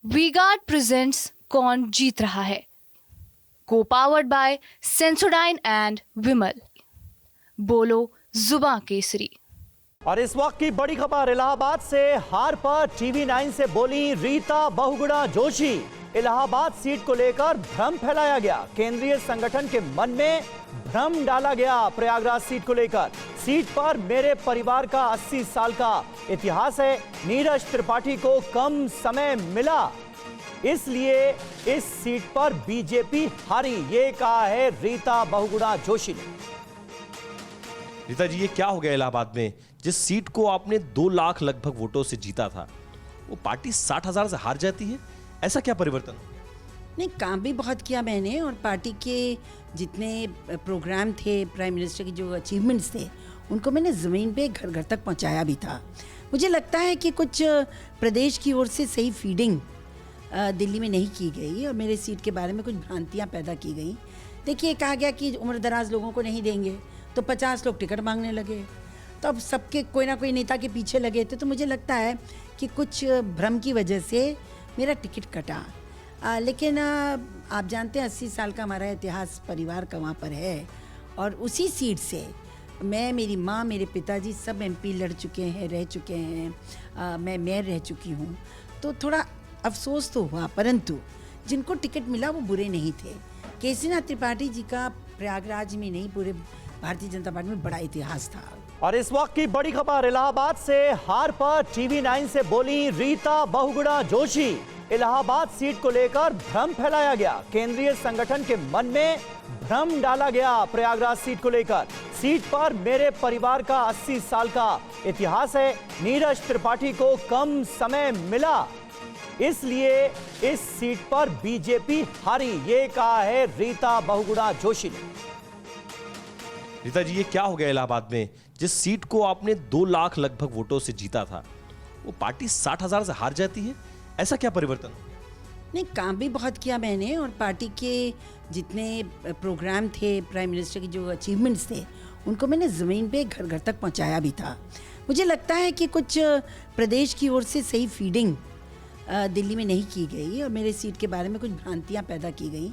We guard presents कौन जीत रहा है, को पावर्ड बाय सेंसोडाइन एंड विमल। बोलो जुबां केसरी। और इस वक्त की बड़ी खबर इलाहाबाद से हार पर टीवी 9 से बोली रीता बहुगुणा जोशी। इलाहाबाद सीट को लेकर भ्रम फैलाया गया, केंद्रीय संगठन के मन में भ्रम डाला गया। प्रयागराज सीट को लेकर सीट पर मेरे परिवार का 80 साल का इतिहास है, नीरज त्रिपाठी को कम समय मिला, इसलिए इस सीट पर बीजेपी हारी, ये कहा है रीता बहुगुणा जोशी ने। रीता जी, ये क्या हो गया इलाहाबाद में? जिस सीट को आपने 2 लाख लगभग वोटों से जीता था, वो पार्टी 60,000 से हार जाती है, ऐसा क्या परिवर्तन? नहीं, काम भी बहुत किया मैंने, और पार्टी के जितने प्रोग्राम थे, प्राइम मिनिस्टर के जो अचीवमेंट्स थे, उनको मैंने ज़मीन पे घर घर तक पहुंचाया भी था। मुझे लगता है कि कुछ प्रदेश की ओर से सही फीडिंग दिल्ली में नहीं की गई और मेरे सीट के बारे में कुछ भ्रांतियां पैदा की गई। देखिए, कहा गया कि उम्र दराज लोगों को नहीं देंगे, तो 50 लोग टिकट मांगने लगे, तो अब सबके कोई ना कोई नेता के पीछे लगे थे। तो मुझे लगता है कि कुछ भ्रम की वजह से मेरा टिकट कटा। लेकिन आप जानते हैं 80 साल का हमारा इतिहास परिवार का वहाँ पर है, और उसी सीट से मैं, मेरी माँ, मेरे पिताजी सब एमपी लड़ चुके हैं, रह चुके हैं, मैं मेयर रह चुकी हूँ। तो थोड़ा अफसोस तो हुआ, परंतु जिनको टिकट मिला वो बुरे नहीं थे। केसरीनाथ त्रिपाठी जी का प्रयागराज में नहीं, पूरे भारतीय जनता पार्टी में बड़ा इतिहास था। और इस वक्त की बड़ी खबर इलाहाबाद से हार पर टीवी 9 से बोली रीता बहुगुणा जोशी। इलाहाबाद सीट को लेकर भ्रम फैलाया गया, केंद्रीय संगठन के मन में भ्रम डाला गया। प्रयागराज सीट को लेकर सीट पर मेरे परिवार का 80 साल का इतिहास है, नीरज त्रिपाठी को कम समय मिला, इसलिए इस सीट पर बीजेपी हारी, ये कहा है रीता बहुगुणा जोशी ने। रीता जी, ये क्या हो गया इलाहाबाद में? जिस सीट को आपने 2 लाख लगभग वोटों से जीता था, वो पार्टी 60,000 से हार जाती है, ऐसा क्या परिवर्तन? नहीं, काम भी बहुत किया मैंने, और पार्टी के जितने प्रोग्राम थे, प्राइम मिनिस्टर के जो अचीवमेंट्स थे, उनको मैंने ज़मीन पे घर घर तक पहुंचाया भी था। मुझे लगता है कि कुछ प्रदेश की ओर से सही फीडिंग दिल्ली में नहीं की गई और मेरे सीट के बारे में कुछ भ्रांतियां पैदा की गई।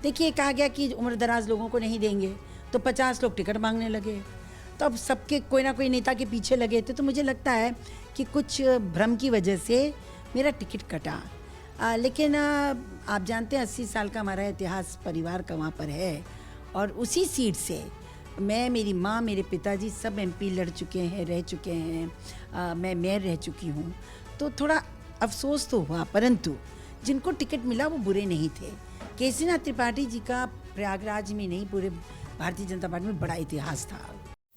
देखिए, कहा गया कि उम्र दराज लोगों को नहीं देंगे, तो 50 लोग टिकट मांगने लगे, तो अब सबके कोई ना कोई नेता के पीछे लगे थे। तो मुझे लगता है कि कुछ भ्रम की वजह से मेरा टिकट कटा। लेकिन आप जानते हैं 80 साल का हमारा इतिहास परिवार का वहाँ पर है, और उसी सीट से मैं, मेरी माँ, मेरे पिताजी सब एमपी लड़ चुके हैं, रह चुके हैं, मैं मेयर रह चुकी हूँ। तो थोड़ा अफसोस तो हुआ, परंतु जिनको टिकट मिला वो बुरे नहीं थे। केसरीनाथ त्रिपाठी जी का प्रयागराज में नहीं, पूरे भारतीय जनता पार्टी में बड़ा इतिहास था।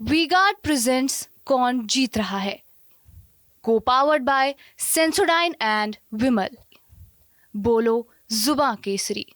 वी गार्ड प्रेजेंट्स कौन जीत रहा है, को पावर्ड बाय सेंसोडाइन एंड विमल। बोलो जुबां केसरी।